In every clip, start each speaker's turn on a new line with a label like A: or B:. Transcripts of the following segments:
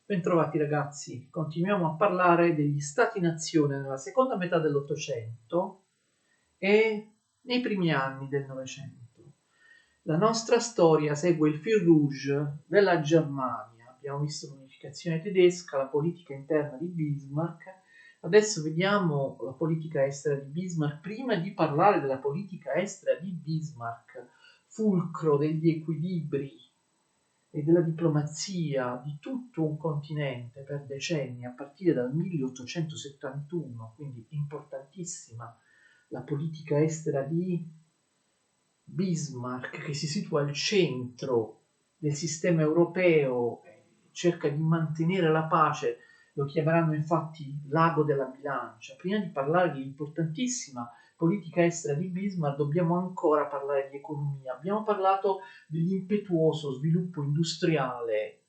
A: Bentrovati ragazzi, continuiamo a parlare degli stati-nazione nella seconda metà dell'Ottocento e nei primi anni del Novecento. La nostra storia segue il fil rouge della Germania. Abbiamo visto l'unificazione tedesca, la politica interna di Bismarck. Adesso vediamo la politica estera di Bismarck. Prima di parlare della politica estera di Bismarck, fulcro degli equilibri e della diplomazia di tutto un continente per decenni, a partire dal 1871, quindi importantissima la politica estera di Bismarck, che si situa al centro del sistema europeo, cerca di mantenere la pace, lo chiameranno infatti l'ago della bilancia. Prima di parlare dell'importantissima politica estera di Bismarck dobbiamo ancora parlare di economia. Abbiamo parlato dell'impetuoso sviluppo industriale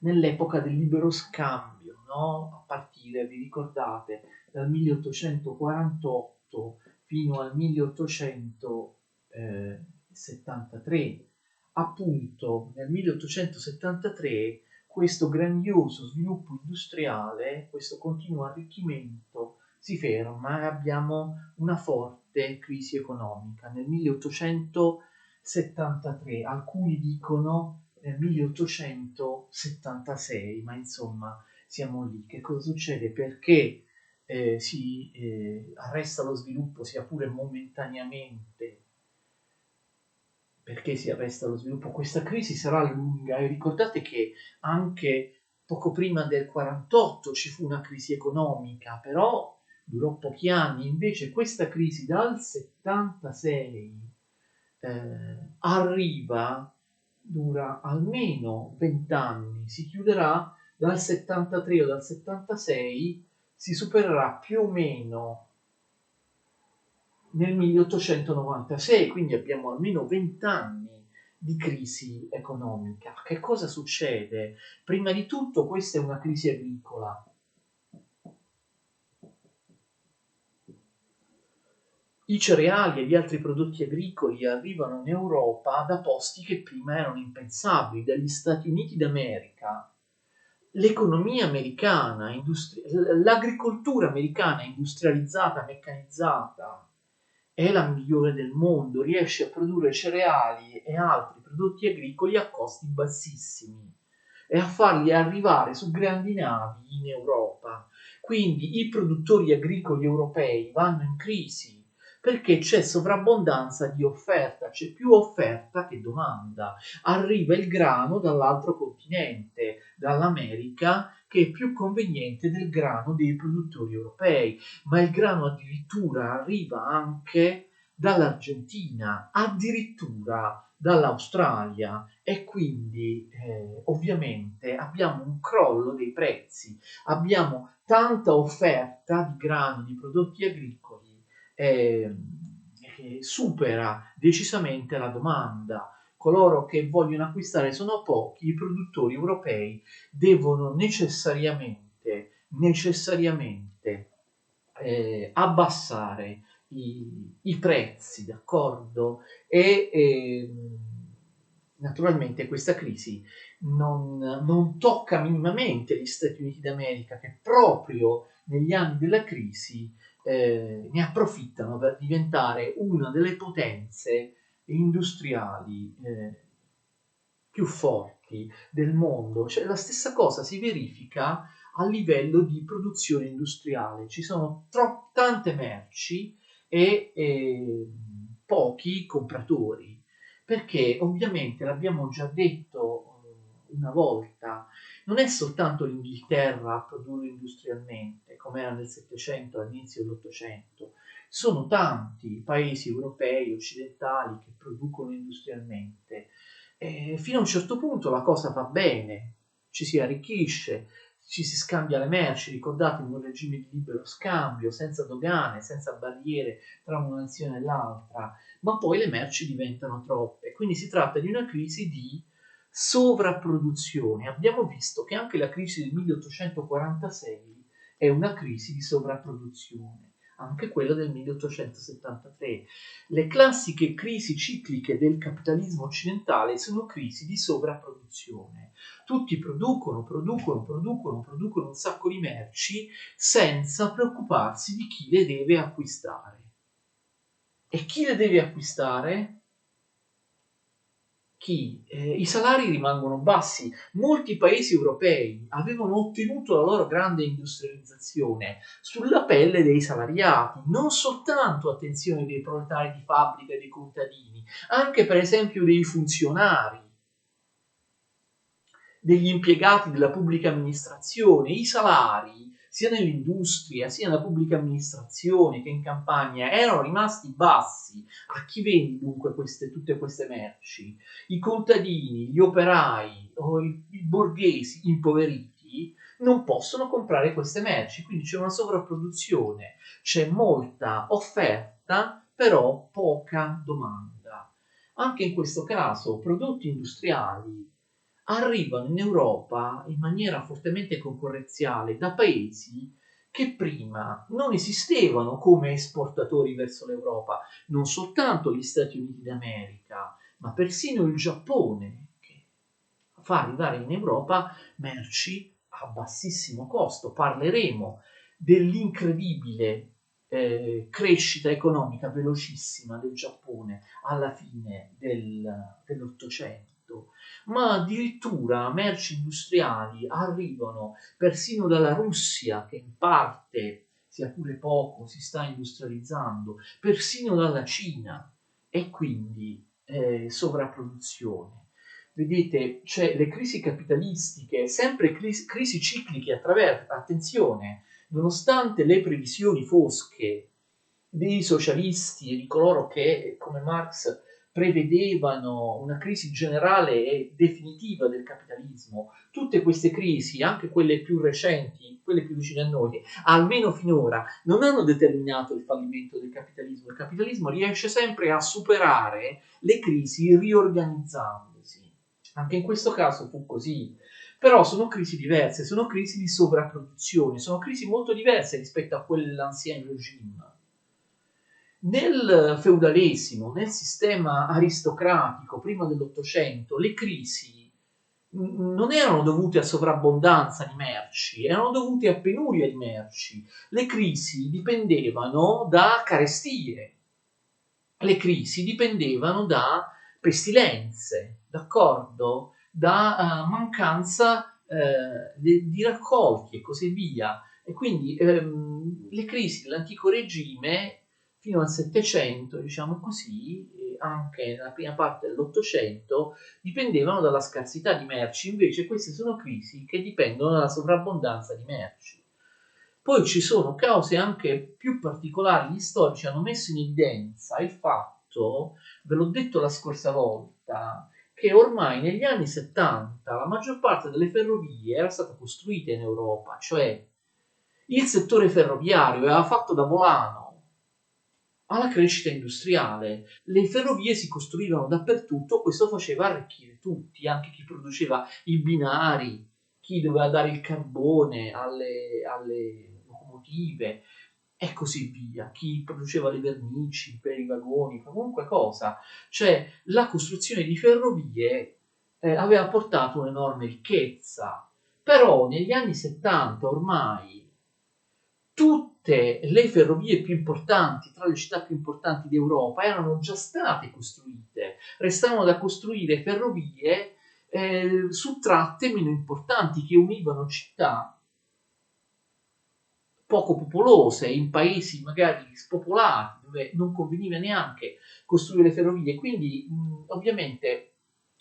A: nell'epoca del libero scambio, no? A partire, vi ricordate, dal 1848 fino al 1873. Appunto, nel 1873 questo grandioso sviluppo industriale, questo continuo arricchimento si ferma e abbiamo una forte crisi economica. Nel 1873, alcuni dicono nel 1876, ma insomma siamo lì. Che cosa succede? Perché si arresta lo sviluppo, sia pure momentaneamente? Perché si arresta lo sviluppo? Questa crisi sarà lunga e ricordate che anche poco prima del 48 ci fu una crisi economica, però durò pochi anni. Invece questa crisi dal 76 arriva, dura almeno 20 anni, si chiuderà dal 73 o dal 76, si supererà più o meno nel 1896, quindi abbiamo almeno 20 anni di crisi economica. Che cosa succede? Prima di tutto questa è una crisi agricola. I cereali e gli altri prodotti agricoli arrivano in Europa da posti che prima erano impensabili, dagli Stati Uniti d'America. L'economia americana, l'agricoltura americana industrializzata, meccanizzata, è la migliore del mondo, riesce a produrre cereali e altri prodotti agricoli a costi bassissimi e a farli arrivare su grandi navi in Europa. Quindi i produttori agricoli europei vanno in crisi perché c'è sovrabbondanza di offerta, c'è più offerta che domanda. Arriva il grano dall'altro continente, dall'America, che è più conveniente del grano dei produttori europei, ma il grano addirittura arriva anche dall'Argentina, addirittura dall'Australia e quindi ovviamente abbiamo un crollo dei prezzi, abbiamo tanta offerta di grano, di prodotti agricoli che supera decisamente la domanda. Coloro che vogliono acquistare sono pochi, i produttori europei devono necessariamente abbassare i prezzi, d'accordo? E naturalmente questa crisi non tocca minimamente gli Stati Uniti d'America, che proprio negli anni della crisi ne approfittano per diventare una delle potenze industriali più forti del mondo. Cioè, la stessa cosa si verifica a livello di produzione industriale. Ci sono tante merci e pochi compratori, perché ovviamente l'abbiamo già detto una volta, non è soltanto l'Inghilterra a produrre industrialmente, come era nel Settecento, all'inizio dell'Ottocento, sono tanti paesi europei, occidentali, che producono industrialmente. Fino a un certo punto la cosa va bene, ci si arricchisce, ci si scambia le merci, ricordate, in un regime di libero scambio, senza dogane, senza barriere tra una nazione e l'altra, ma poi le merci diventano troppe, quindi si tratta di una crisi di sovrapproduzione. Abbiamo visto che anche la crisi del 1846 è una crisi di sovrapproduzione. anche quella del 1873. Le classiche crisi cicliche del capitalismo occidentale sono crisi di sovrapproduzione. Tutti producono un sacco di merci senza preoccuparsi di chi le deve acquistare. E chi le deve acquistare? Chi? I salari rimangono bassi. Molti paesi europei avevano ottenuto la loro grande industrializzazione sulla pelle dei salariati, non soltanto, attenzione, dei proletari di fabbrica e dei contadini, anche per esempio dei funzionari, degli impiegati della pubblica amministrazione. I salari, sia nell'industria, sia nella pubblica amministrazione che in campagna, erano rimasti bassi. A chi vendi dunque tutte queste merci? I contadini, gli operai o i borghesi impoveriti non possono comprare queste merci, quindi c'è una sovrapproduzione, c'è molta offerta, però poca domanda. Anche in questo caso, prodotti industriali arrivano in Europa in maniera fortemente concorrenziale da paesi che prima non esistevano come esportatori verso l'Europa, non soltanto gli Stati Uniti d'America, ma persino il Giappone, che fa arrivare in Europa merci a bassissimo costo. Parleremo dell'incredibile crescita economica velocissima del Giappone alla fine dell'Ottocento, ma addirittura merci industriali arrivano persino dalla Russia, che in parte, sia pure poco, si sta industrializzando, persino dalla Cina, e quindi sovrapproduzione. Vedete, c'è le crisi capitalistiche, sempre crisi cicliche attraverso, attenzione, nonostante le previsioni fosche dei socialisti e di coloro che, come Marx, prevedevano una crisi generale e definitiva del capitalismo, tutte queste crisi, anche quelle più recenti, quelle più vicine a noi, almeno finora, non hanno determinato il fallimento del capitalismo. Il capitalismo riesce sempre a superare le crisi riorganizzandosi. Anche in questo caso fu così. Però sono crisi diverse, sono crisi di sovrapproduzione, sono crisi molto diverse rispetto a quelle dell'ancien regime. Nel feudalesimo, nel sistema aristocratico prima dell'Ottocento, le crisi non erano dovute a sovrabbondanza di merci, erano dovute a penuria di merci. Le crisi dipendevano da carestie, le crisi dipendevano da pestilenze, d'accordo? Da mancanza di raccolti e così via. E quindi le crisi dell'antico regime fino al Settecento, diciamo così, anche nella prima parte dell'Ottocento, dipendevano dalla scarsità di merci. Invece queste sono crisi che dipendono dalla sovrabbondanza di merci. Poi ci sono cause anche più particolari. Gli storici hanno messo in evidenza il fatto, ve l'ho detto la scorsa volta, che ormai negli anni 70 la maggior parte delle ferrovie era stata costruita in Europa, cioè il settore ferroviario aveva fatto da volano alla crescita industriale. Le ferrovie si costruivano dappertutto, questo faceva arricchire tutti, anche chi produceva i binari, chi doveva dare il carbone alle locomotive e così via, chi produceva le vernici per i vagoni, qualunque cosa. Cioè la costruzione di ferrovie aveva portato un'enorme ricchezza, però negli anni 70 ormai tutte le ferrovie più importanti, tra le città più importanti d'Europa, erano già state costruite. Restavano da costruire ferrovie su tratte meno importanti che univano città poco popolose, in paesi magari spopolati, dove non conveniva neanche costruire ferrovie. Quindi ovviamente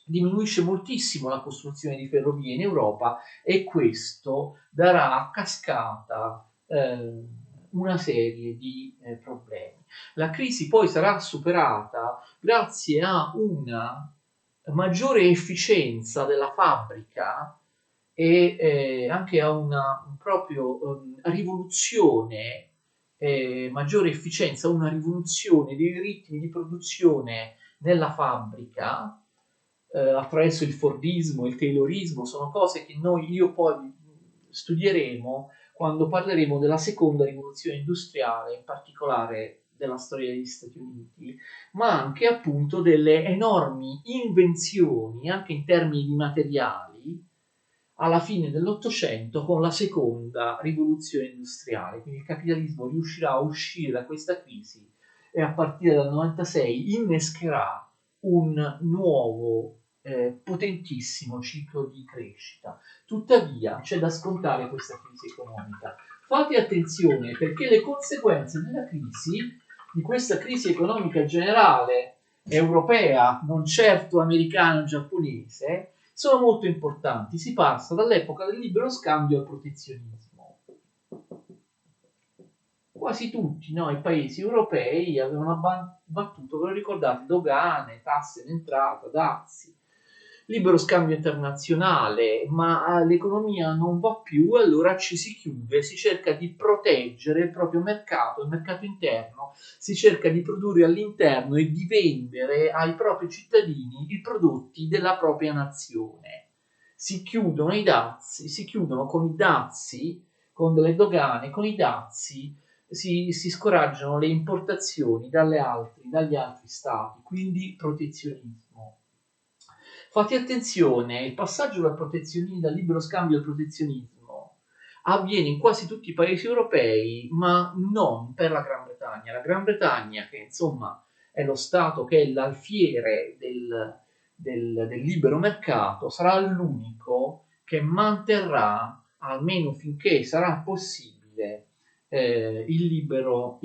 A: diminuisce moltissimo la costruzione di ferrovie in Europa, e questo darà a cascata una serie di problemi. La crisi poi sarà superata grazie a una maggiore efficienza della fabbrica e anche a una proprio rivoluzione, maggiore efficienza, una rivoluzione dei ritmi di produzione nella fabbrica attraverso il Fordismo, il Taylorismo. Sono cose che io poi studieremo quando parleremo della seconda rivoluzione industriale, in particolare della storia degli Stati Uniti, ma anche appunto delle enormi invenzioni, anche in termini di materiali, alla fine dell'Ottocento con la seconda rivoluzione industriale. Quindi il capitalismo riuscirà a uscire da questa crisi e a partire dal 96 innescherà un nuovo potentissimo ciclo di crescita. Tuttavia c'è da scontare questa crisi economica. Fate attenzione perché le conseguenze della crisi, di questa crisi economica generale europea, non certo americana o giapponese, sono molto importanti. Si passa dall'epoca del libero scambio al protezionismo. Quasi tutti i paesi europei avevano abbattuto, ve lo ricordate, dogane, tasse d'entrata, dazi, libero scambio internazionale, ma l'economia non va più, allora ci si chiude, si cerca di proteggere il proprio mercato, il mercato interno, si cerca di produrre all'interno e di vendere ai propri cittadini i prodotti della propria nazione. Si chiudono i dazi, si chiudono con i dazi, con delle dogane, con i dazi, si scoraggiano le importazioni dagli altri stati, quindi protezionismo. Fate attenzione, il passaggio dal libero scambio al protezionismo avviene in quasi tutti i paesi europei, ma non per la Gran Bretagna. La Gran Bretagna, che insomma è lo Stato che è l'alfiere del libero mercato, sarà l'unico che manterrà, almeno finché sarà possibile, il libero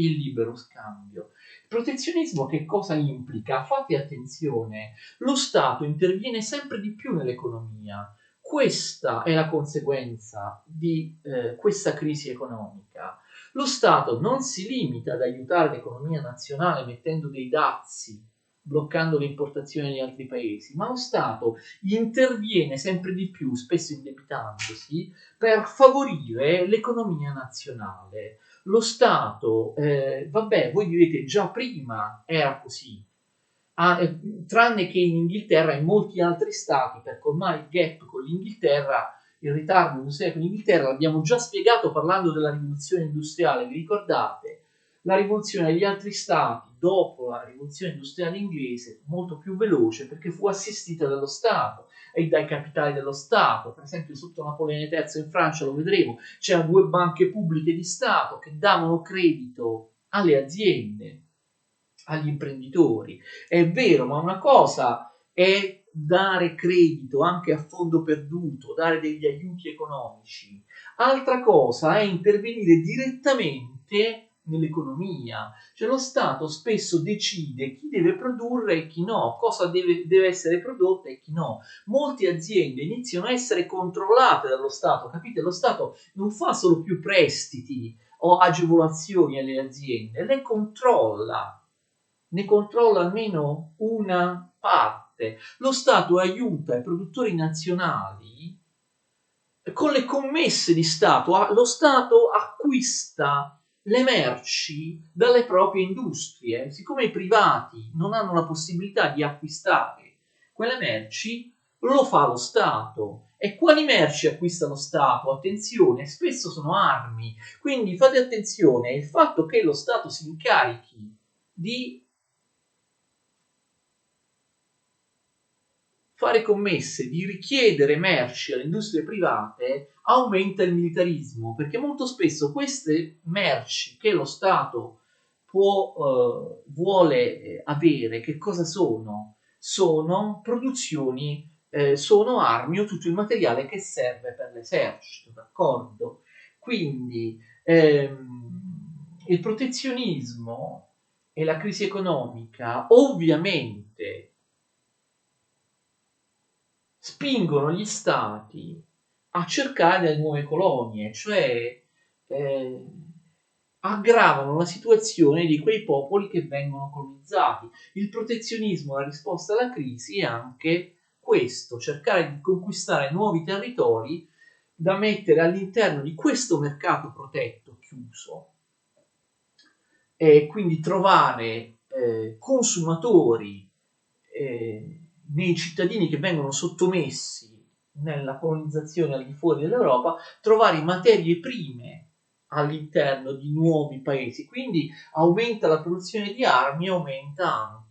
A: scambio. Il protezionismo che cosa implica? Fate attenzione, lo Stato interviene sempre di più nell'economia. Questa è la conseguenza di questa crisi economica. Lo Stato non si limita ad aiutare l'economia nazionale mettendo dei dazi, bloccando le importazioni degli altri paesi, ma lo Stato interviene sempre di più, spesso indebitandosi, per favorire l'economia nazionale. Lo Stato, voi direte già prima era così, tranne che in Inghilterra e in molti altri stati, per colmare il gap con l'Inghilterra, il ritardo industriale con l'Inghilterra, l'abbiamo già spiegato parlando della rivoluzione industriale, vi ricordate? La rivoluzione degli altri stati dopo la rivoluzione industriale inglese fu molto più veloce perché fu assistita dallo Stato e dai capitali dello Stato. Per esempio sotto Napoleone III in Francia, lo vedremo, c'erano 2 banche pubbliche di Stato che davano credito alle aziende, agli imprenditori. È vero, ma una cosa è dare credito anche a fondo perduto, dare degli aiuti economici. Altra cosa è intervenire direttamente nell'economia. Cioè lo Stato spesso decide chi deve produrre e chi no, cosa deve essere prodotta e chi no. Molte aziende iniziano a essere controllate dallo Stato, capite? Lo Stato non fa solo più prestiti o agevolazioni alle aziende, ne controlla almeno una parte. Lo Stato aiuta i produttori nazionali con le commesse di Stato. Lo Stato acquista le merci dalle proprie industrie. Siccome i privati non hanno la possibilità di acquistare quelle merci, lo fa lo Stato. E quali merci acquista lo Stato? Attenzione, spesso sono armi. Quindi fate attenzione, il fatto che lo Stato si incarichi di fare commesse, di richiedere merci alle industrie private, aumenta il militarismo, perché molto spesso queste merci che lo Stato vuole avere, che cosa sono? Sono produzioni, sono armi o tutto il materiale che serve per l'esercito, d'accordo? Quindi il protezionismo e la crisi economica ovviamente spingono gli stati a cercare delle nuove colonie, cioè aggravano la situazione di quei popoli che vengono colonizzati. Il protezionismo, la risposta alla crisi, è anche questo, cercare di conquistare nuovi territori da mettere all'interno di questo mercato protetto, chiuso, e quindi trovare consumatori nei cittadini che vengono sottomessi nella colonizzazione al di fuori dell'Europa, trovare materie prime all'interno di nuovi paesi, quindi aumenta la produzione di armi, aumentano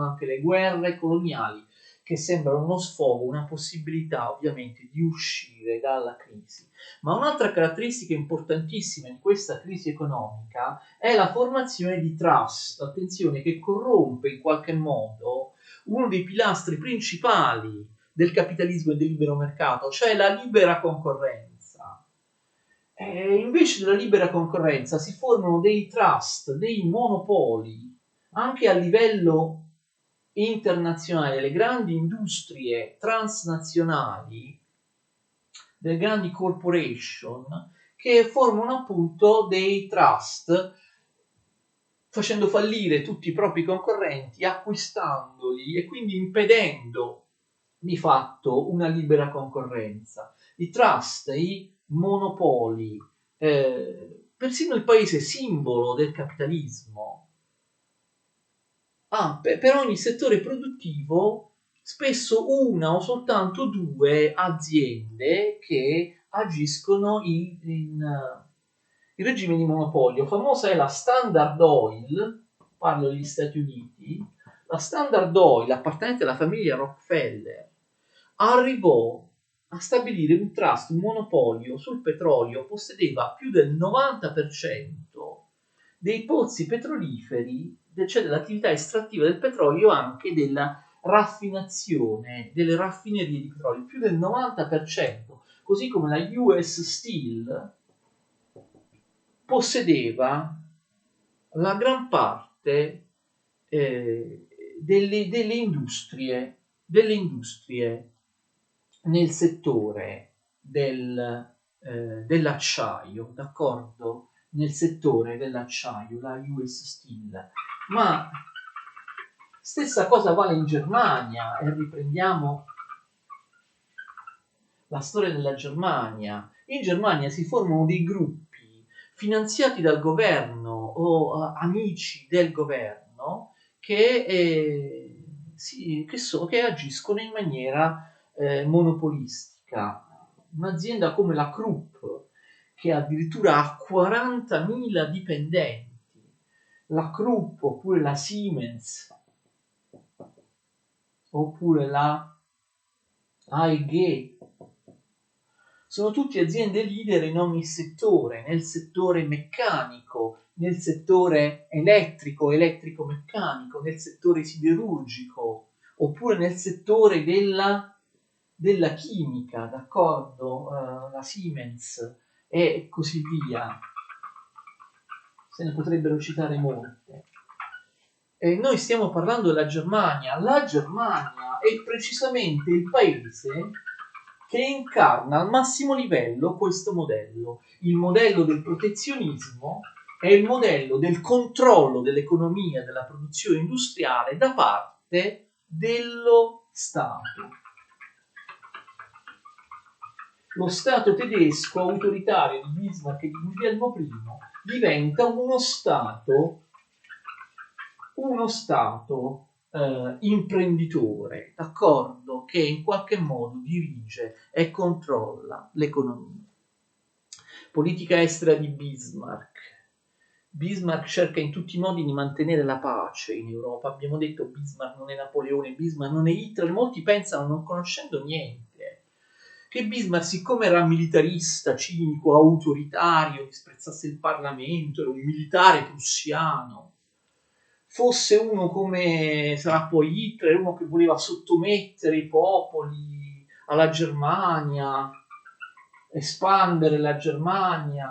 A: anche le guerre coloniali, che sembrano uno sfogo, una possibilità ovviamente di uscire dalla crisi. Ma un'altra caratteristica importantissima di questa crisi economica è la formazione di trust, attenzione, che corrompe in qualche modo uno dei pilastri principali del capitalismo e del libero mercato, cioè la libera concorrenza. E invece della libera concorrenza si formano dei trust, dei monopoli, anche a livello internazionale, le grandi industrie transnazionali, delle grandi corporation, che formano appunto dei trust, facendo fallire tutti i propri concorrenti, acquistandoli e quindi impedendo di fatto una libera concorrenza. I trust, i monopoli, persino il paese simbolo del capitalismo, per ogni settore produttivo spesso una o soltanto due aziende che agiscono in regime di monopolio. Famosa è la Standard Oil, parlo degli Stati Uniti. La Standard Oil, appartenente alla famiglia Rockefeller, arrivò a stabilire un trust, un monopolio sul petrolio, possedeva più del 90% dei pozzi petroliferi, cioè dell'attività estrattiva del petrolio, anche della raffinazione, delle raffinerie di petrolio, più del 90%, così come la US Steel possedeva la gran parte delle industrie nel settore dell'acciaio, d'accordo? Nel settore dell'acciaio, la US Steel. Ma stessa cosa vale in Germania, e riprendiamo la storia della Germania. In Germania si formano dei gruppi finanziati dal governo o amici del governo che agiscono in maniera monopolistica. Un'azienda come la Krupp, che addirittura ha 40.000 dipendenti, la Krupp oppure la Siemens oppure la AEG, sono tutte aziende leader in ogni settore, nel settore meccanico, nel settore elettrico-meccanico, nel settore siderurgico, oppure nel settore della chimica, d'accordo? La Siemens e così via. Se ne potrebbero citare molte. E noi stiamo parlando della Germania. La Germania è precisamente il paese che incarna al massimo livello questo modello, il modello del protezionismo e il modello del controllo dell'economia, della produzione industriale da parte dello Stato. Lo Stato tedesco autoritario di Bismarck e di Guglielmo I diventa uno Stato imprenditore, d'accordo, che in qualche modo dirige e controlla l'economia. Politica estera di Bismarck. Bismarck cerca in tutti i modi di mantenere la pace in Europa. Abbiamo detto Bismarck non è Napoleone, Bismarck non è Hitler. Molti pensano, non conoscendo niente, che Bismarck, siccome era militarista, cinico, autoritario, disprezzasse il Parlamento, era un militare prussiano, fosse uno come sarà poi Hitler, uno che voleva sottomettere i popoli alla Germania, espandere la Germania,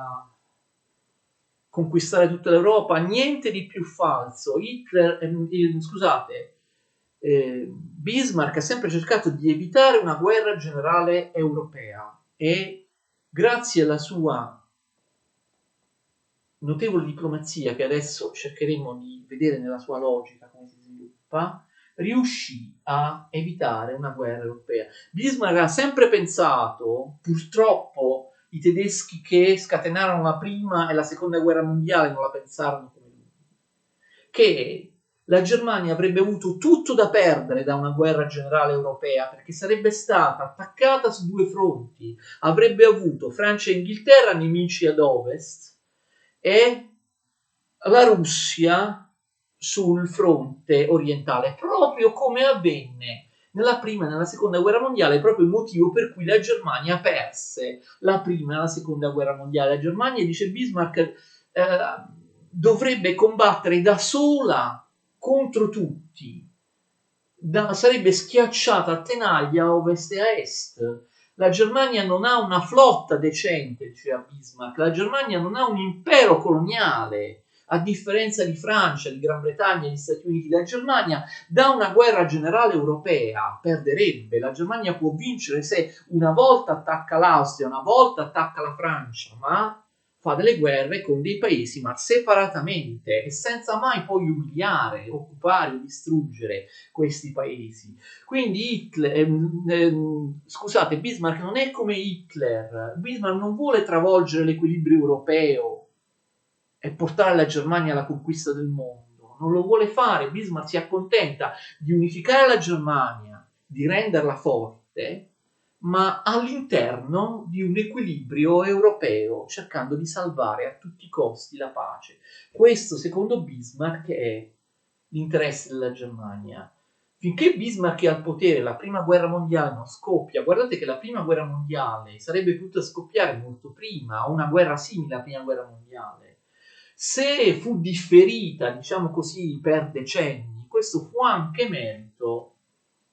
A: conquistare tutta l'Europa. Niente di più falso. Bismarck ha sempre cercato di evitare una guerra generale europea e grazie alla sua notevole diplomazia, che adesso cercheremo di vedere nella sua logica come si sviluppa, riuscì a evitare una guerra europea. Bismarck ha sempre pensato, purtroppo i tedeschi che scatenarono la prima e la seconda guerra mondiale non la pensarono come lui, che la Germania avrebbe avuto tutto da perdere da una guerra generale europea, perché sarebbe stata attaccata su due fronti, avrebbe avuto Francia e Inghilterra nemici ad ovest e la Russia sul fronte orientale, proprio come avvenne nella prima e nella seconda guerra mondiale, proprio il motivo per cui la Germania perse la prima e la seconda guerra mondiale. La Germania, dice Bismarck, dovrebbe combattere da sola contro tutti, sarebbe schiacciata a tenaglia a ovest e a est. La Germania non ha una flotta decente, diceva Bismarck, la Germania non ha un impero coloniale, a differenza di Francia, di Gran Bretagna e degli Stati Uniti. La Germania da una guerra generale europea perderebbe. La Germania può vincere se una volta attacca l'Austria, una volta attacca la Francia, ma fa delle guerre con dei paesi, ma separatamente e senza mai poi umiliare, occupare o distruggere questi paesi. Quindi scusate, Bismarck non è come Hitler. Bismarck non vuole travolgere l'equilibrio europeo e portare la Germania alla conquista del mondo. Non lo vuole fare. Bismarck si accontenta di unificare la Germania, di renderla forte, ma all'interno di un equilibrio europeo, cercando di salvare a tutti i costi la pace. Questo, secondo Bismarck, è l'interesse della Germania. Finché Bismarck è al potere, la prima guerra mondiale non scoppia. Guardate che la prima guerra mondiale sarebbe potuta scoppiare molto prima, una guerra simile alla prima guerra mondiale. Se fu differita, diciamo così, per decenni, questo fu anche merito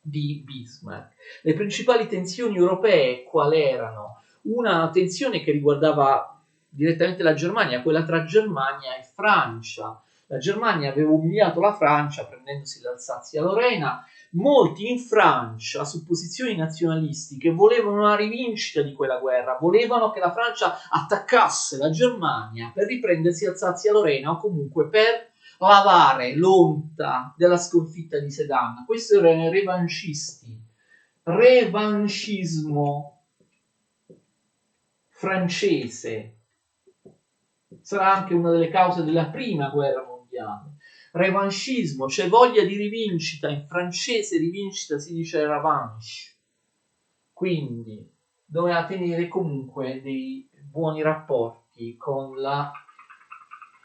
A: di Bismarck. Le principali tensioni europee qual erano? Una tensione che riguardava direttamente la Germania, quella tra Germania e Francia. La Germania aveva umiliato la Francia prendendosi l'Alsazia-Lorena. Molti in Francia, su posizioni nazionalistiche, volevano una rivincita di quella guerra, volevano che la Francia attaccasse la Germania per riprendersi Alsazia-Lorena o comunque per lavare l'onta della sconfitta di Sedan. Questo erano i revanscisti. Revanchismo francese sarà anche una delle cause della prima guerra mondiale. Revanchismo, cioè voglia di rivincita, in francese rivincita si dice revanche. Quindi doveva tenere comunque dei buoni rapporti con la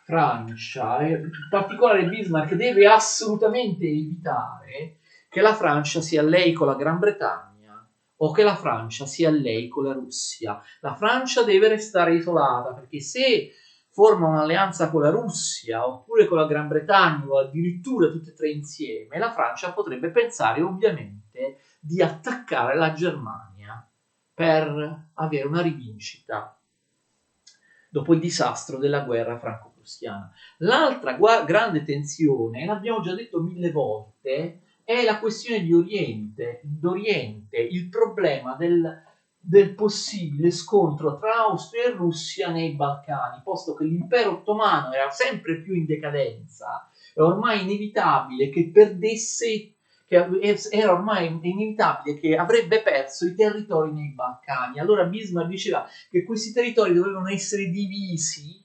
A: Francia. In particolare Bismarck deve assolutamente evitare che la Francia si allei con la Gran Bretagna o che la Francia si allei con la Russia. La Francia deve restare isolata, perché se forma un'alleanza con la Russia oppure con la Gran Bretagna o addirittura tutte e tre insieme, la Francia potrebbe pensare ovviamente di attaccare la Germania per avere una rivincita dopo il disastro della guerra franco-prussiana. L'altra grande tensione, l'abbiamo già detto 1000 volte, è la questione di d'Oriente, il problema del possibile scontro tra Austria e Russia nei Balcani, posto che l'impero ottomano era sempre più in decadenza, è ormai inevitabile che perdesse, che era ormai inevitabile che avrebbe perso i territori nei Balcani. Allora Bismarck diceva che questi territori dovevano essere divisi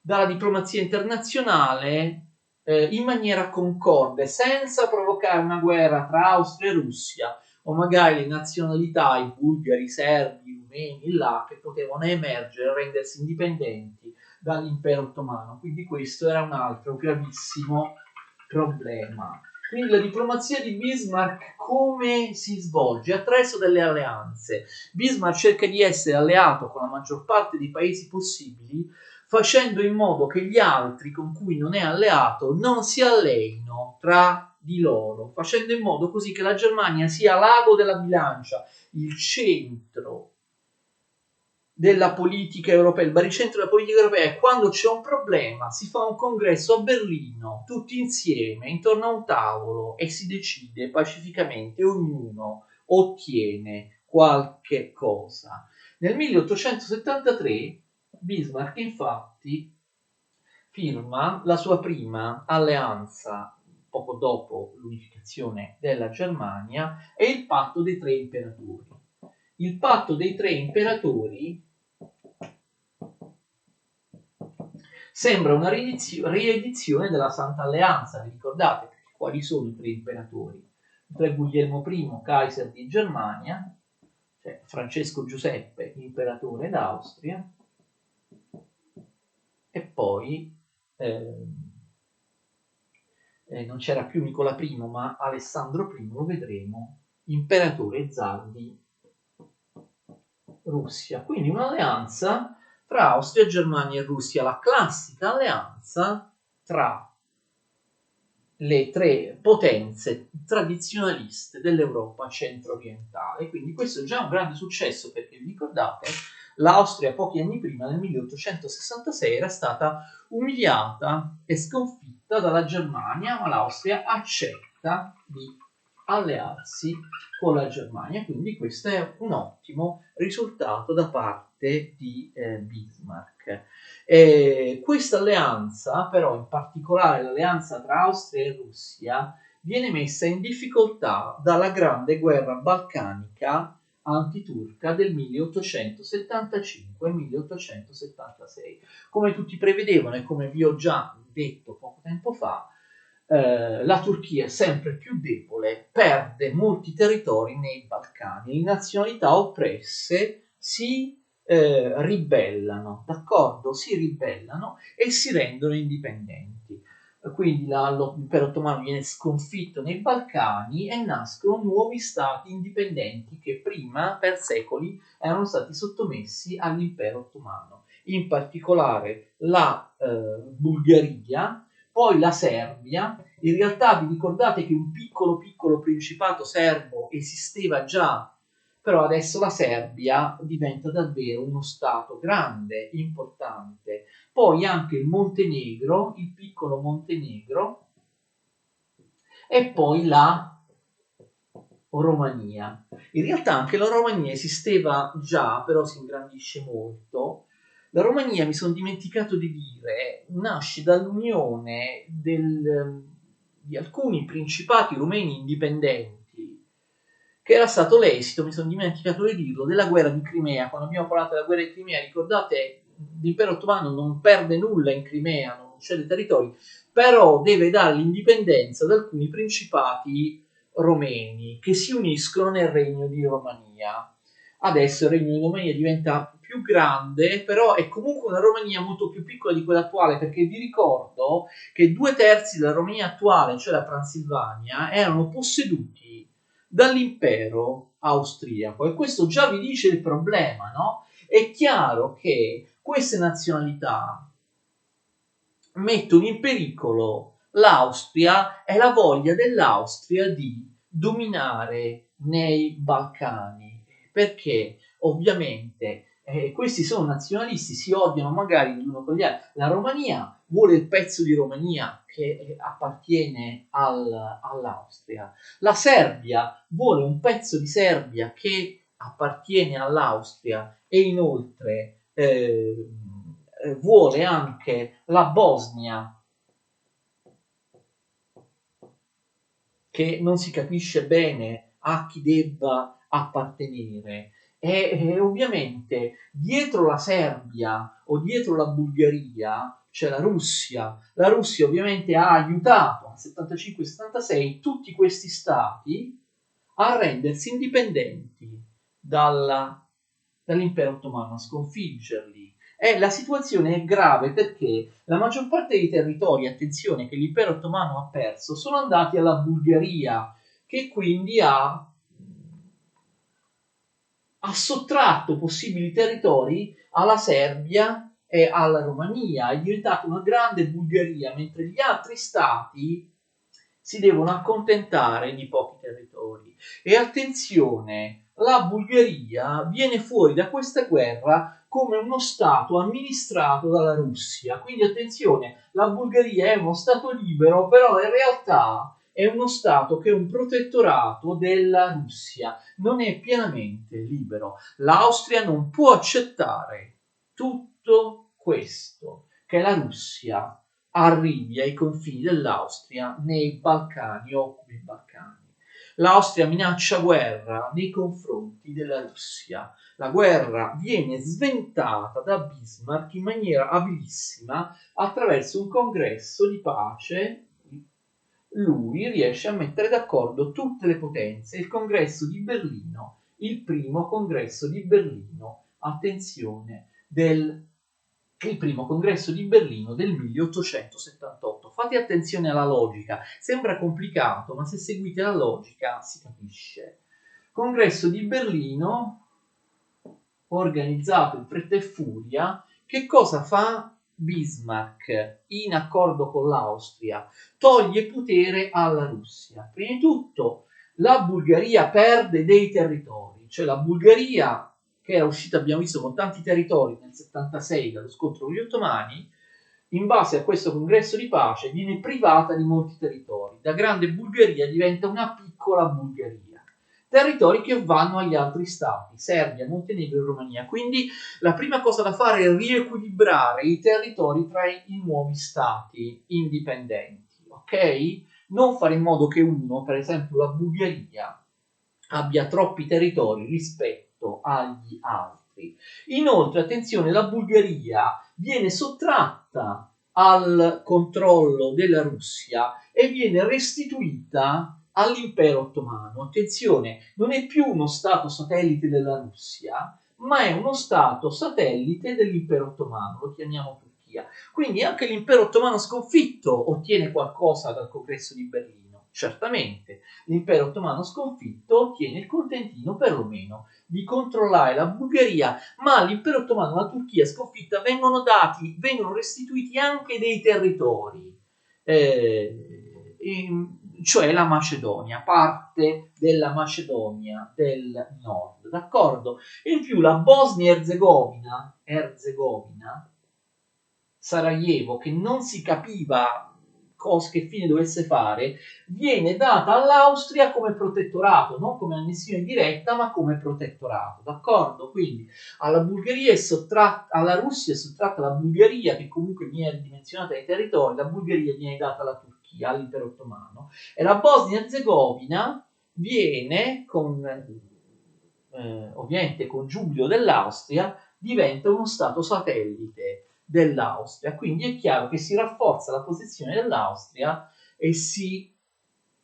A: dalla diplomazia internazionale in maniera concorde, senza provocare una guerra tra Austria e Russia, o magari le nazionalità, i bulgari, i serbi, i rumeni, là, che potevano emergere e rendersi indipendenti dall'impero ottomano. Quindi questo era un altro gravissimo problema. Quindi la diplomazia di Bismarck come si svolge? Attraverso delle alleanze. Bismarck cerca di essere alleato con la maggior parte dei paesi possibili, facendo in modo che gli altri con cui non è alleato non si alleino tra di loro, facendo in modo così che la Germania sia l'ago della bilancia, il centro della politica europea, il baricentro della politica europea. E quando c'è un problema si fa un congresso a Berlino, tutti insieme, intorno a un tavolo, e si decide pacificamente, ognuno ottiene qualche cosa. Nel 1873 Bismarck infatti firma la sua prima alleanza poco dopo l'unificazione della Germania e il patto dei tre imperatori. Il patto dei tre imperatori Sembra una riedizione della Santa Alleanza, vi ricordate? Perché quali sono i tre imperatori? Il re Guglielmo I, Kaiser di Germania, cioè Francesco Giuseppe, imperatore d'Austria, e poi non c'era più Nicola I, ma Alessandro I, lo vedremo, imperatore zar di Russia. Quindi un'alleanza tra Austria, Germania e Russia, la classica alleanza tra le tre potenze tradizionaliste dell'Europa centro-orientale. Quindi questo è già un grande successo, perché vi ricordate, l'Austria pochi anni prima, nel 1866, era stata umiliata e sconfitta dalla Germania, ma l'Austria accetta di allearsi con la Germania, quindi questo è un ottimo risultato da parte di Bismarck. Questa alleanza, però, in particolare l'alleanza tra Austria e Russia, viene messa in difficoltà dalla grande guerra balcanica antiturca del 1875-1876. Come tutti prevedevano e come vi ho già detto poco tempo fa, la Turchia è sempre più debole, perde molti territori nei Balcani, le nazionalità oppresse si ribellano, d'accordo? Si ribellano e si rendono indipendenti. Quindi l'impero ottomano viene sconfitto nei Balcani e nascono nuovi stati indipendenti che prima, per secoli, erano stati sottomessi all'impero ottomano. In particolare la Bulgaria, poi la Serbia. In realtà vi ricordate che un piccolo principato serbo esisteva già, però adesso la Serbia diventa davvero uno stato grande, importante. Poi anche il Montenegro, il piccolo Montenegro, e poi la Romania. In realtà anche la Romania esisteva già, però si ingrandisce molto. La Romania, mi sono dimenticato di dire, nasce dall'unione di alcuni principati rumeni indipendenti, che era stato l'esito, mi sono dimenticato di dirlo, della guerra di Crimea. Quando abbiamo parlato della guerra di Crimea, ricordate, l'impero ottomano non perde nulla in Crimea, non cede territori, però deve dare l'indipendenza ad alcuni principati romeni che si uniscono nel regno di Romania. Adesso il regno di Romania diventa più grande, però è comunque una Romania molto più piccola di quella attuale, perché vi ricordo che 2/3 della Romania attuale, cioè la Transilvania, erano posseduti dall'impero austriaco, e questo già vi dice il problema, no? È chiaro che queste nazionalità mettono in pericolo l'Austria e la voglia dell'Austria di dominare nei Balcani, perché ovviamente questi sono nazionalisti, si odiano magari l'uno con gli altri. La Romania vuole il pezzo di Romania che appartiene all'Austria, la Serbia vuole un pezzo di Serbia che appartiene all'Austria, e inoltre vuole anche la Bosnia, che non si capisce bene a chi debba appartenere. E ovviamente dietro la Serbia o dietro la Bulgaria c'è la Russia. La Russia ovviamente ha aiutato nel 75-76 tutti questi stati a rendersi indipendenti dall'impero ottomano, a sconfiggerli. E la situazione è grave perché la maggior parte dei territori, attenzione, che l'impero ottomano ha perso sono andati alla Bulgaria, che quindi ha sottratto possibili territori alla Serbia e alla Romania. È diventata una grande Bulgaria, mentre gli altri stati si devono accontentare di pochi territori. E attenzione, la Bulgaria viene fuori da questa guerra come uno stato amministrato dalla Russia. Quindi attenzione, la Bulgaria è uno stato libero, però in realtà è uno stato che è un protettorato della Russia, non è pienamente libero. L'Austria non può accettare tutto questo, che la Russia arrivi ai confini dell'Austria nei Balcani, occupi i Balcani. L'Austria minaccia guerra nei confronti della Russia. La guerra viene sventata da Bismarck in maniera abilissima attraverso un congresso di pace. Lui riesce a mettere d'accordo tutte le potenze. Il congresso di Berlino, il primo congresso di Berlino, attenzione, il primo congresso di Berlino del 1878. Fate attenzione alla logica, sembra complicato, ma se seguite la logica si capisce. Congresso di Berlino, organizzato in fretta e furia. Che cosa fa Bismarck in accordo con l'Austria? Toglie potere alla Russia. Prima di tutto la Bulgaria perde dei territori, cioè la Bulgaria, che era uscita, abbiamo visto, con tanti territori nel 76 dallo scontro con gli ottomani, in base a questo congresso di pace viene privata di molti territori. Da grande Bulgaria diventa una piccola Bulgaria. Territori che vanno agli altri stati, Serbia, Montenegro e Romania. Quindi la prima cosa da fare è riequilibrare i territori tra i nuovi stati indipendenti, ok? Non fare in modo che uno, per esempio la Bulgaria, abbia troppi territori rispetto agli altri. Inoltre, attenzione, la Bulgaria viene sottratta al controllo della Russia e viene restituita all'impero ottomano. Attenzione, non è più uno stato satellite della Russia, ma è uno stato satellite dell'impero ottomano, lo chiamiamo Turchia. Quindi anche l'impero ottomano sconfitto ottiene qualcosa dal congresso di Berlino, certamente. L'impero ottomano sconfitto ottiene il contentino perlomeno di controllare la Bulgaria, ma all'impero ottomano, la Turchia sconfitta, vengono restituiti anche dei territori, cioè la Macedonia, parte della Macedonia del Nord, d'accordo? In più la Bosnia-Erzegovina, Sarajevo, che non si capiva che fine dovesse fare, viene data all'Austria come protettorato, non come annessione diretta, ma come protettorato, d'accordo? Quindi alla Bulgaria alla Russia è sottratta la Bulgaria, che comunque viene dimensionata ai territori, la Bulgaria viene data alla Turchia, all'impero ottomano, e la Bosnia-Herzegovina viene ovviamente con giubilo dell'Austria, diventa uno stato satellite dell'Austria. Quindi è chiaro che si rafforza la posizione dell'Austria e si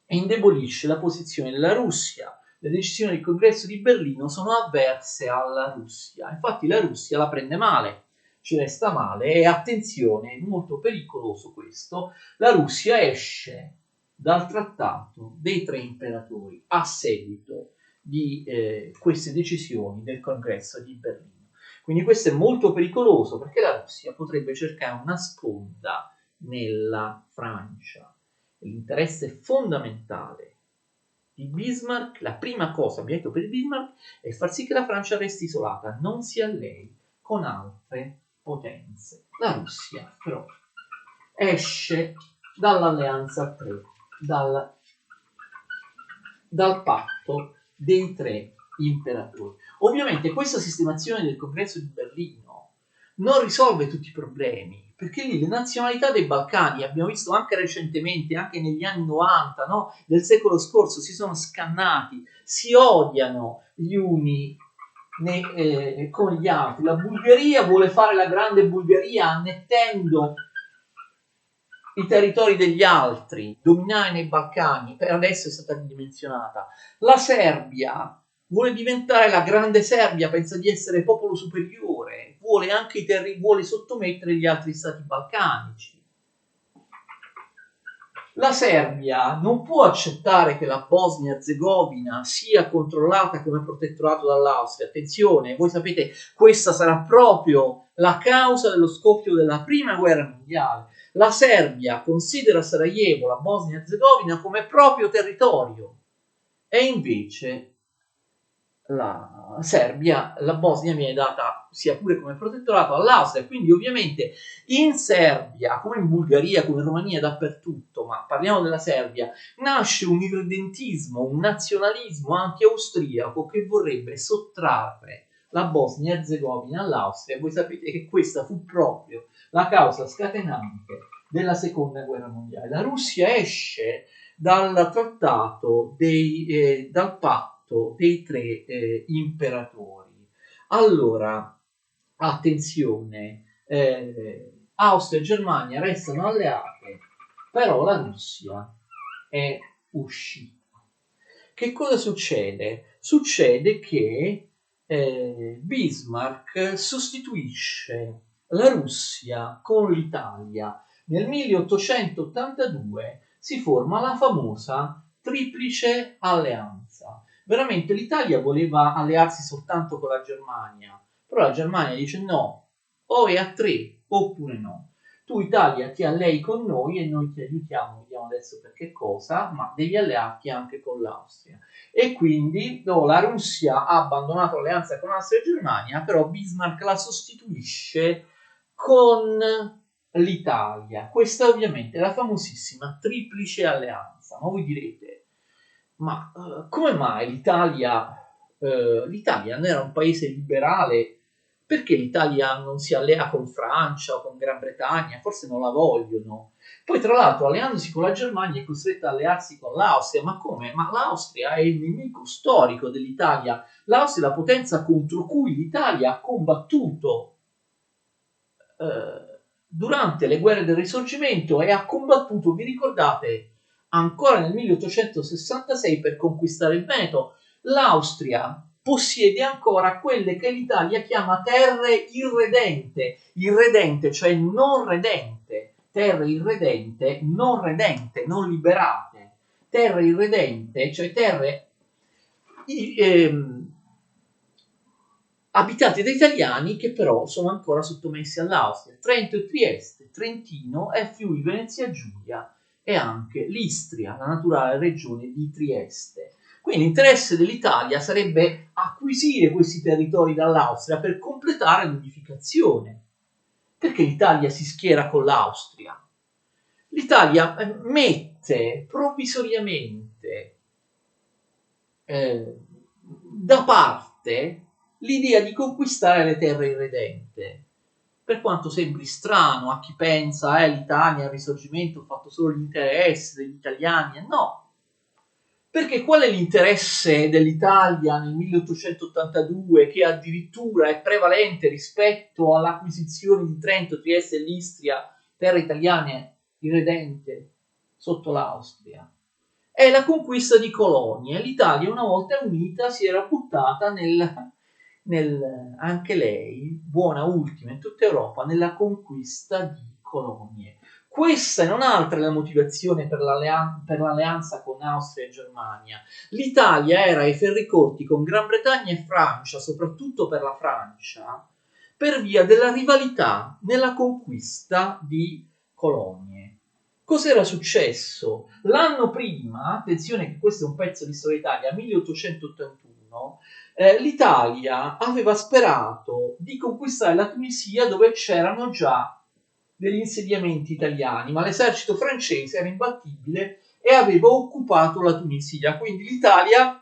A: indebolisce la posizione della Russia. Le decisioni del congresso di Berlino sono avverse alla Russia. Infatti la Russia la prende male, ci resta male e attenzione, è molto pericoloso questo, la Russia esce dal trattato dei tre imperatori a seguito di queste decisioni del congresso di Berlino. Quindi questo è molto pericoloso perché la Russia potrebbe cercare una sponda nella Francia. L'interesse fondamentale di Bismarck, la prima cosa, abbiamo detto, per Bismarck, è far sì che la Francia resti isolata, non si allei con altre potenze. La Russia però esce dall'alleanza a tre, dal patto dei tre imperatori. Ovviamente questa sistemazione del congresso di Berlino non risolve tutti i problemi, perché lì le nazionalità dei Balcani, abbiamo visto anche recentemente, anche negli anni 90, no, del secolo scorso, si sono scannati, si odiano gli uni con gli altri. La Bulgaria vuole fare la grande Bulgaria annettendo i territori degli altri, dominare nei Balcani, per adesso è stata ridimensionata. La Serbia vuole diventare la grande Serbia, pensa di essere popolo superiore, vuole anche vuole sottomettere gli altri stati balcanici. La Serbia non può accettare che la Bosnia-Herzegovina sia controllata come protettorato dall'Austria. Attenzione, voi sapete, questa sarà proprio la causa dello scoppio della prima guerra mondiale. La Serbia considera Sarajevo, la Bosnia-Herzegovina, come proprio territorio e invece la Serbia, la Bosnia viene data sia pure come protettorato all'Austria, quindi ovviamente in Serbia, come in Bulgaria, come in Romania, dappertutto, ma parliamo della Serbia, nasce un irredentismo, un nazionalismo anche austriaco che vorrebbe sottrarre la Bosnia-Herzegovina all'Austria. Voi sapete che questa fu proprio la causa scatenante della seconda guerra mondiale. La Russia esce dal patto dei tre imperatori. Allora, attenzione, Austria e Germania restano alleate, però la Russia è uscita. Che cosa succede? Succede che Bismarck sostituisce la Russia con l'Italia. Nel 1882 si forma la famosa Triplice Alleanza. Veramente l'Italia voleva allearsi soltanto con la Germania, però la Germania dice no, o è a tre oppure no. Tu Italia ti allei con noi e noi ti aiutiamo, vediamo adesso per che cosa, ma devi allearti anche con l'Austria. E quindi la Russia ha abbandonato l'alleanza con Austria e Germania, però Bismarck la sostituisce con l'Italia. Questa ovviamente è la famosissima Triplice Alleanza. Ma voi direte, ma come mai l'Italia non era un paese liberale? Perché l'Italia non si allea con Francia o con Gran Bretagna? Forse non la vogliono. Poi tra l'altro alleandosi con la Germania è costretta a allearsi con l'Austria. Ma come? Ma l'Austria è il nemico storico dell'Italia. L'Austria è la potenza contro cui l'Italia ha combattuto durante le guerre del Risorgimento e ha combattuto, vi ricordate, ancora nel 1866 per conquistare il Veneto. L'Austria possiede ancora quelle che l'Italia chiama terre irredente, cioè non redente, terre irredente, non redente, non liberate, terre irredente, cioè terre abitate da italiani che però sono ancora sottomessi all'Austria. Trento e Trieste, Trentino e Friuli Venezia Giulia e anche l'Istria, la naturale regione di Trieste. Quindi l'interesse dell'Italia sarebbe acquisire questi territori dall'Austria per completare l'unificazione. Perché l'Italia si schiera con l'Austria? L'Italia mette provvisoriamente da parte l'idea di conquistare le terre irredente. Per quanto sembri strano a chi pensa l'Italia al Risorgimento ha fatto solo l'interesse degli italiani, no. Perché qual è l'interesse dell'Italia nel 1882 che addirittura è prevalente rispetto all'acquisizione di Trento, Trieste e l'Istria, terre italiane irredente sotto l'Austria? È la conquista di colonie. L'Italia una volta unita si era buttata anche lei, buona ultima in tutta Europa, nella conquista di colonie. Questa e non altra è la motivazione per l'alleanza con Austria e Germania. L'Italia era ai ferri corti con Gran Bretagna e Francia, soprattutto per la Francia, per via della rivalità nella conquista di colonie. Cos'era successo? L'anno prima, attenzione che questo è un pezzo di storia Italia, 1881, l'Italia aveva sperato di conquistare la Tunisia dove c'erano già degli insediamenti italiani, ma l'esercito francese era imbattibile e aveva occupato la Tunisia, quindi l'Italia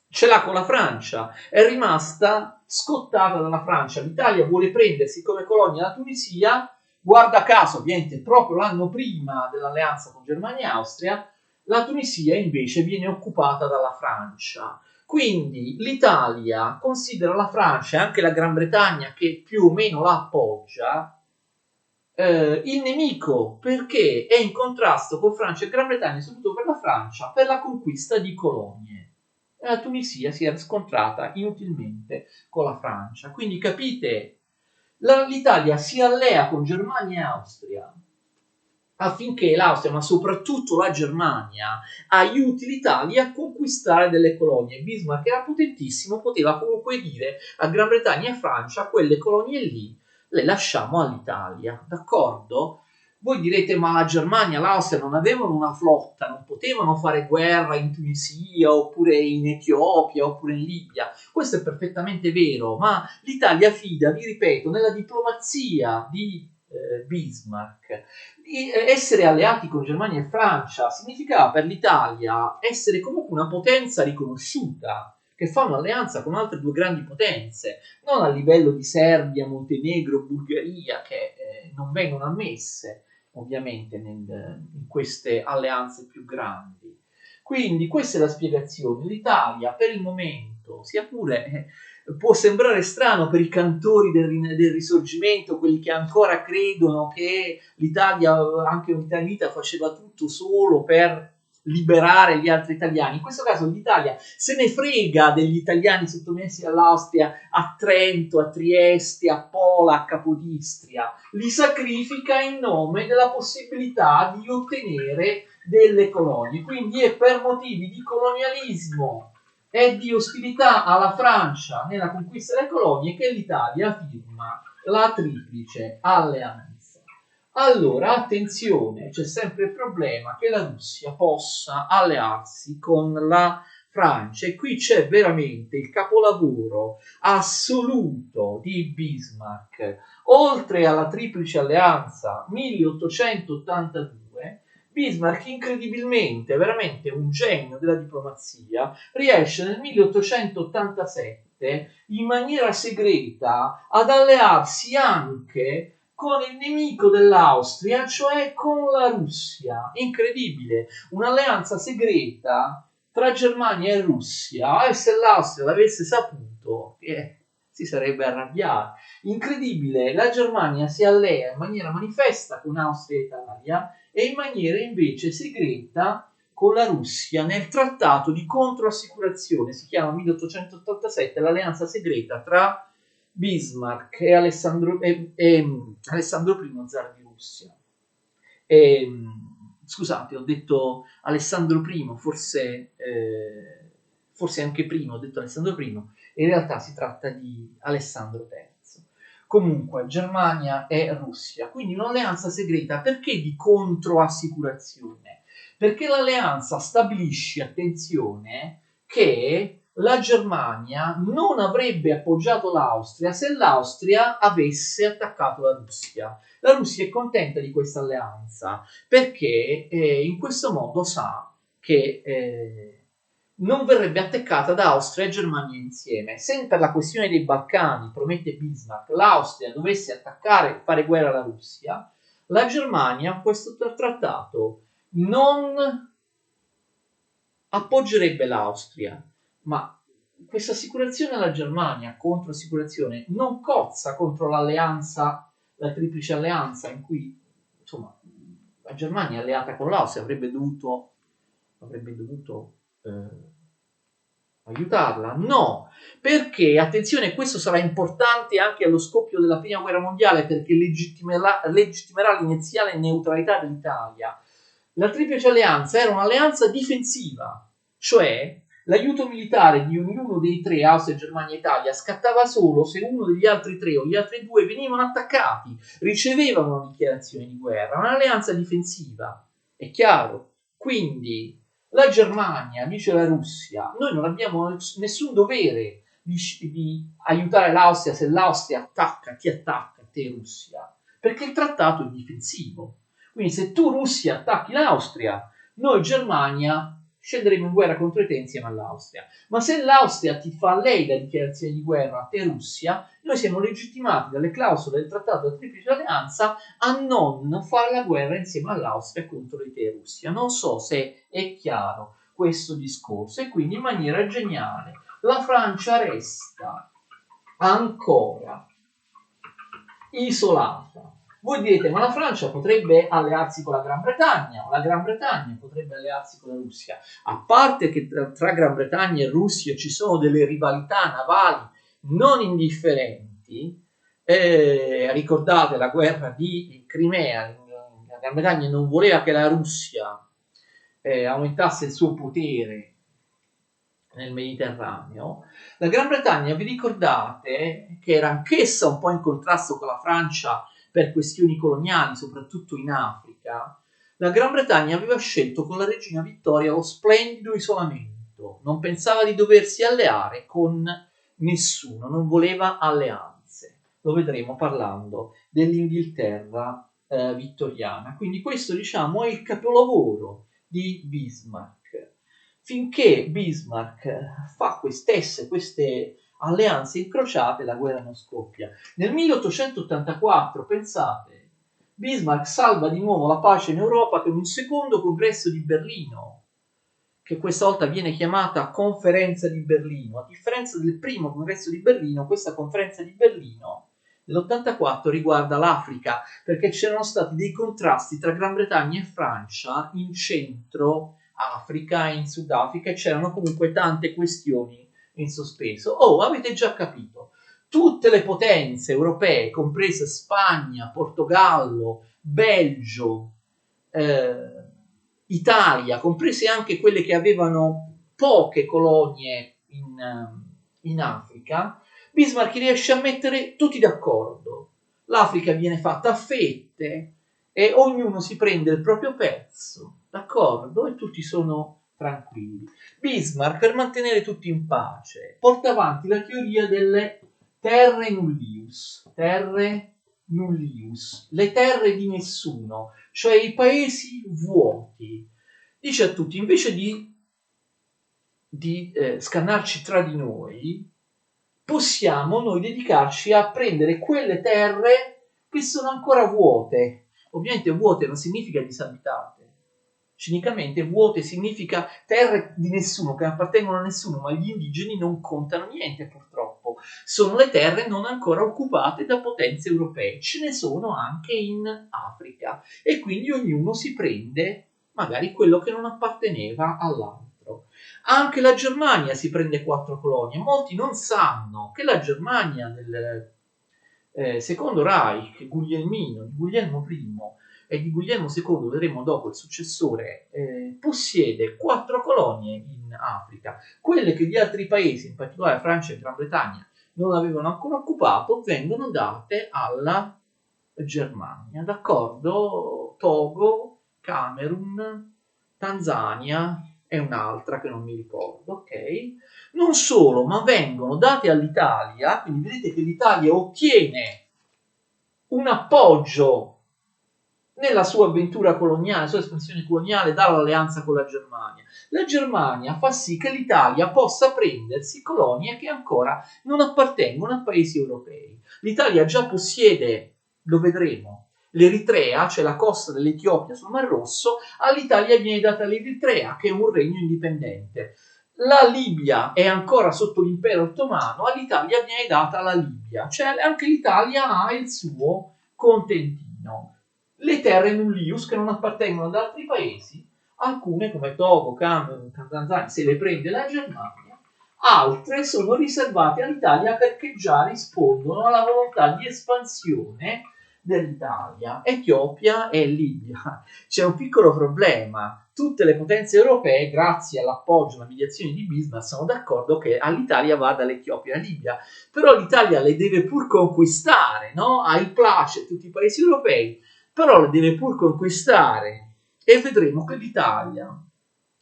A: ce l'ha con la Francia, è rimasta scottata dalla Francia. L'Italia vuole prendersi come colonia la Tunisia, guarda caso, ovviamente proprio l'anno prima dell'alleanza con Germania e Austria, la Tunisia invece viene occupata dalla Francia. Quindi l'Italia considera la Francia e anche la Gran Bretagna, che più o meno la appoggia, il nemico, perché è in contrasto con Francia e Gran Bretagna, soprattutto per la Francia, per la conquista di colonie. E la Tunisia si è scontrata inutilmente con la Francia. Quindi capite, l'Italia si allea con Germania e Austria affinché l'Austria, ma soprattutto la Germania, aiuti l'Italia a conquistare delle colonie. Bismarck era potentissimo, poteva comunque dire a Gran Bretagna e Francia, quelle colonie lì le lasciamo all'Italia, d'accordo? Voi direte, ma la Germania e l'Austria non avevano una flotta, non potevano fare guerra in Tunisia, oppure in Etiopia, oppure in Libia. Questo è perfettamente vero, ma l'Italia fida, vi ripeto, nella diplomazia di Bismarck. Essere alleati con Germania e Francia significava per l'Italia essere comunque una potenza riconosciuta, che fa un'alleanza con altre due grandi potenze, non a livello di Serbia, Montenegro, Bulgaria, che non vengono ammesse. ovviamente in queste alleanze più grandi. Quindi questa è la spiegazione. L'Italia per il momento, sia pure può sembrare strano per i cantori del Risorgimento, quelli che ancora credono che l'Italia, anche un'Italia unita, faceva tutto solo per liberare gli altri italiani. In questo caso l'Italia se ne frega degli italiani sottomessi all'Austria a Trento, a Trieste, a Pola, a Capodistria. Li sacrifica in nome della possibilità di ottenere delle colonie. Quindi è per motivi di colonialismo e di ostilità alla Francia nella conquista delle colonie che l'Italia firma la Triplice Alleanza. Allora, attenzione, c'è sempre il problema che la Russia possa allearsi con la Francia e qui c'è veramente il capolavoro assoluto di Bismarck. Oltre alla Triplice Alleanza 1882, Bismarck, incredibilmente, veramente un genio della diplomazia, riesce nel 1887 in maniera segreta ad allearsi anche con il nemico dell'Austria, cioè con la Russia. Incredibile, un'alleanza segreta tra Germania e Russia, e se l'Austria l'avesse saputo, si sarebbe arrabbiata. Incredibile, la Germania si allea in maniera manifesta con Austria e Italia e in maniera invece segreta con la Russia nel trattato di controassicurazione, si chiama 1887, l'alleanza segreta tra Bismarck e Alessandro I, zar di Russia. Scusate, ho detto Alessandro I, forse anche prima, ho detto Alessandro I, in realtà si tratta di Alessandro III. Comunque, Germania e Russia, quindi un'alleanza segreta. Perché di controassicurazione? Perché l'alleanza stabilisce, attenzione, che la Germania non avrebbe appoggiato l'Austria se l'Austria avesse attaccato la Russia. La Russia è contenta di questa alleanza perché in questo modo sa che non verrebbe attaccata da Austria e Germania insieme. Se per la questione dei Balcani, promette Bismarck, l'Austria dovesse attaccare e fare guerra alla Russia, la Germania questo trattato non appoggerebbe l'Austria, ma questa assicurazione alla Germania, controassicurazione, non cozza contro l'alleanza, la triplice alleanza, in cui insomma la Germania alleata con l'Austria avrebbe dovuto aiutarla. No, perché, attenzione, questo sarà importante anche allo scoppio della prima guerra mondiale, perché legittimerà l'iniziale neutralità dell'Italia. La triplice alleanza era un'alleanza difensiva, cioè l'aiuto militare di ognuno dei tre, Austria, Germania e Italia, scattava solo se uno degli altri tre o gli altri due venivano attaccati, ricevevano una dichiarazione di guerra, un'alleanza difensiva, è chiaro? Quindi la Germania dice alla Russia: noi non abbiamo nessun dovere di aiutare l'Austria se l'Austria attacca, ti attacca, te Russia, perché il trattato è difensivo. Quindi se tu Russia attacchi l'Austria, noi Germania scenderemo in guerra contro te insieme all'Austria. Ma se l'Austria ti fa lei la dichiarazione di guerra a te Russia, noi siamo legittimati dalle clausole del trattato della triplice alleanza a non fare la guerra insieme all'Austria contro di te Russia. Non so se è chiaro questo discorso, e quindi in maniera geniale la Francia resta ancora isolata. Voi direte, ma la Francia potrebbe allearsi con la Gran Bretagna, o la Gran Bretagna potrebbe allearsi con la Russia. A parte che tra Gran Bretagna e Russia ci sono delle rivalità navali non indifferenti, ricordate la guerra di Crimea, la Gran Bretagna non voleva che la Russia aumentasse il suo potere nel Mediterraneo. La Gran Bretagna, vi ricordate che era anch'essa un po' in contrasto con la Francia per questioni coloniali, soprattutto in Africa? La Gran Bretagna aveva scelto con la regina Vittoria lo splendido isolamento, non pensava di doversi alleare con nessuno, non voleva alleanze. Lo vedremo parlando dell'Inghilterra vittoriana. Quindi questo, diciamo, è il capolavoro di Bismarck. Finché Bismarck fa queste alleanze incrociate, la guerra non scoppia. Nel 1884, pensate, Bismarck salva di nuovo la pace in Europa con un secondo congresso di Berlino, che questa volta viene chiamata Conferenza di Berlino. A differenza del primo congresso di Berlino, questa Conferenza di Berlino dell'84 riguarda l'Africa, perché c'erano stati dei contrasti tra Gran Bretagna e Francia in centro Africa e in Sudafrica, e c'erano comunque tante questioni in sospeso. Avete già capito, tutte le potenze europee, comprese Spagna, Portogallo, Belgio, Italia, comprese anche quelle che avevano poche colonie in Africa, Bismarck riesce a mettere tutti d'accordo. L'Africa viene fatta a fette e ognuno si prende il proprio pezzo, d'accordo? E tutti sono tranquilli. Bismarck, per mantenere tutti in pace, porta avanti la teoria delle terre nullius, le terre di nessuno, cioè i paesi vuoti. Dice a tutti, invece di scannarci tra di noi, possiamo noi dedicarci a prendere quelle terre che sono ancora vuote. Ovviamente vuote non significa disabitate. Cinicamente vuote significa terre di nessuno, che non appartengono a nessuno, ma gli indigeni non contano niente purtroppo. Sono le terre non ancora occupate da potenze europee. Ce ne sono anche in Africa e quindi ognuno si prende magari quello che non apparteneva all'altro. Anche la Germania si prende 4 colonie. Molti non sanno che la Germania del secondo Reich guglielmino, di Guglielmo I e di Guglielmo II, vedremo dopo il successore, possiede 4 colonie in Africa, quelle che gli altri paesi, in particolare Francia e Gran Bretagna, non avevano ancora occupato, vengono date alla Germania, d'accordo? Togo, Camerun, Tanzania e un'altra che non mi ricordo, ok? Non solo, ma vengono date all'Italia, quindi vedete che l'Italia ottiene un appoggio nella sua avventura coloniale, la sua espansione coloniale dall'alleanza con la Germania. La Germania fa sì che l'Italia possa prendersi colonie che ancora non appartengono a paesi europei. L'Italia già possiede, lo vedremo, l'Eritrea, cioè la costa dell'Etiopia sul Mar Rosso. All'Italia viene data l'Eritrea, che è un regno indipendente. La Libia è ancora sotto l'impero ottomano, all'Italia viene data la Libia, cioè anche l'Italia ha il suo contentino. Le terre nullius che non appartengono ad altri paesi, alcune come Togo, Camerun, Tanzania, se le prende la Germania, altre sono riservate all'Italia perché già rispondono alla volontà di espansione dell'Italia. Etiopia e Libia. C'è un piccolo problema. Tutte le potenze europee, grazie all'appoggio e alla mediazione di Bismarck, sono d'accordo che all'Italia vada l'Etiopia e la Libia. Però l'Italia le deve pur conquistare, no? Ha il place tutti i paesi europei, però le deve pur conquistare, e vedremo che l'Italia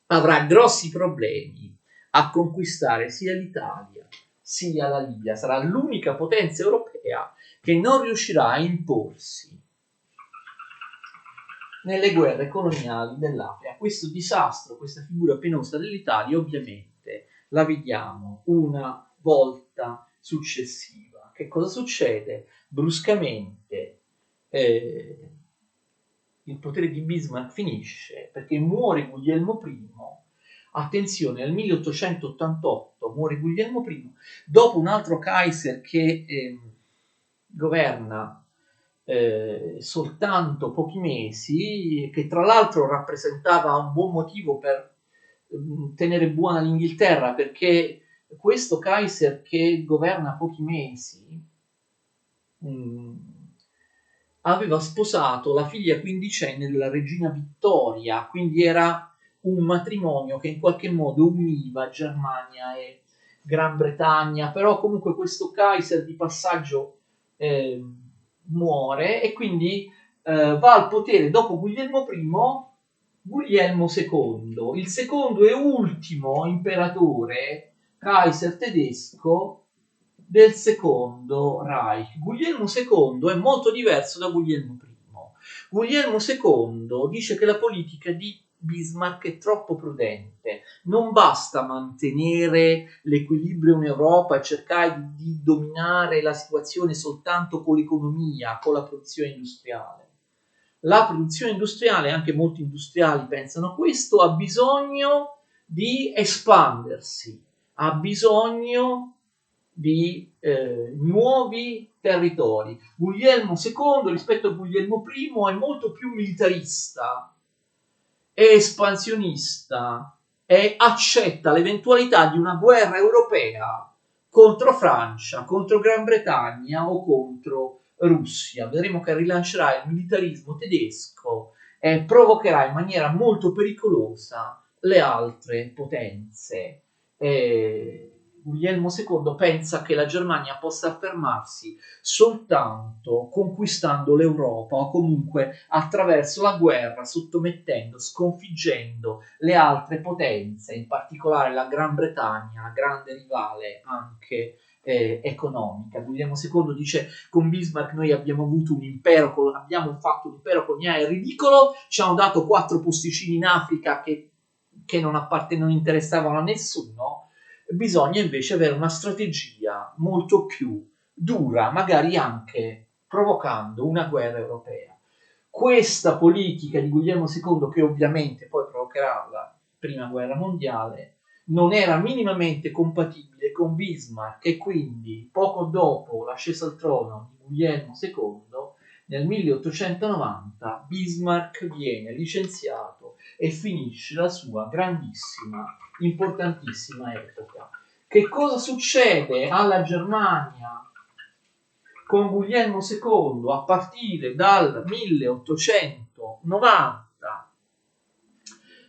A: avrà grossi problemi a conquistare sia l'Italia sia la Libia. Sarà l'unica potenza europea che non riuscirà a imporsi nelle guerre coloniali dell'Africa. Questo disastro, questa figura penosa dell'Italia, ovviamente la vediamo una volta successiva. Che cosa succede? Bruscamente il potere di Bismarck finisce perché muore Guglielmo I. Attenzione, nel 1888 muore Guglielmo I, dopo un altro Kaiser che governa soltanto pochi mesi, che tra l'altro rappresentava un buon motivo per tenere buona l'Inghilterra, perché questo Kaiser che governa pochi mesi aveva sposato la figlia quindicenne della regina Vittoria, quindi era un matrimonio che in qualche modo univa Germania e Gran Bretagna, però comunque questo Kaiser di passaggio muore e quindi va al potere dopo Guglielmo I, Guglielmo II, il secondo e ultimo imperatore Kaiser tedesco del secondo Reich. Guglielmo II è molto diverso da Guglielmo I. Guglielmo II dice che la politica di Bismarck è troppo prudente, non basta mantenere l'equilibrio in Europa e cercare dominare la situazione soltanto con l'economia, con la produzione industriale. La produzione industriale, anche molti industriali pensano questo, ha bisogno di espandersi, ha bisogno di nuovi territori. Guglielmo II rispetto a Guglielmo I è molto più militarista, è espansionista e accetta l'eventualità di una guerra europea contro Francia, contro Gran Bretagna o contro Russia. Vedremo che rilancerà il militarismo tedesco e provocherà in maniera molto pericolosa le altre potenze. Guglielmo II pensa che la Germania possa affermarsi soltanto conquistando l'Europa o comunque attraverso la guerra, sottomettendo, sconfiggendo le altre potenze, in particolare la Gran Bretagna, grande rivale anche economica. Guglielmo II dice: con Bismarck noi abbiamo avuto un impero, abbiamo fatto un impero coloniale ridicolo, ci hanno dato 4 posticini in Africa che non interessavano a nessuno. Bisogna invece avere una strategia molto più dura, magari anche provocando una guerra europea. Questa politica di Guglielmo II, che ovviamente poi provocherà la prima guerra mondiale, non era minimamente compatibile con Bismarck e quindi poco dopo l'ascesa al trono di Guglielmo II, nel 1890 Bismarck viene licenziato e finisce la sua grandissima, importantissima epoca. Che cosa succede alla Germania con Guglielmo II a partire dal 1890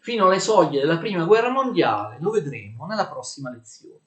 A: fino alle soglie della prima guerra mondiale? Lo vedremo nella prossima lezione.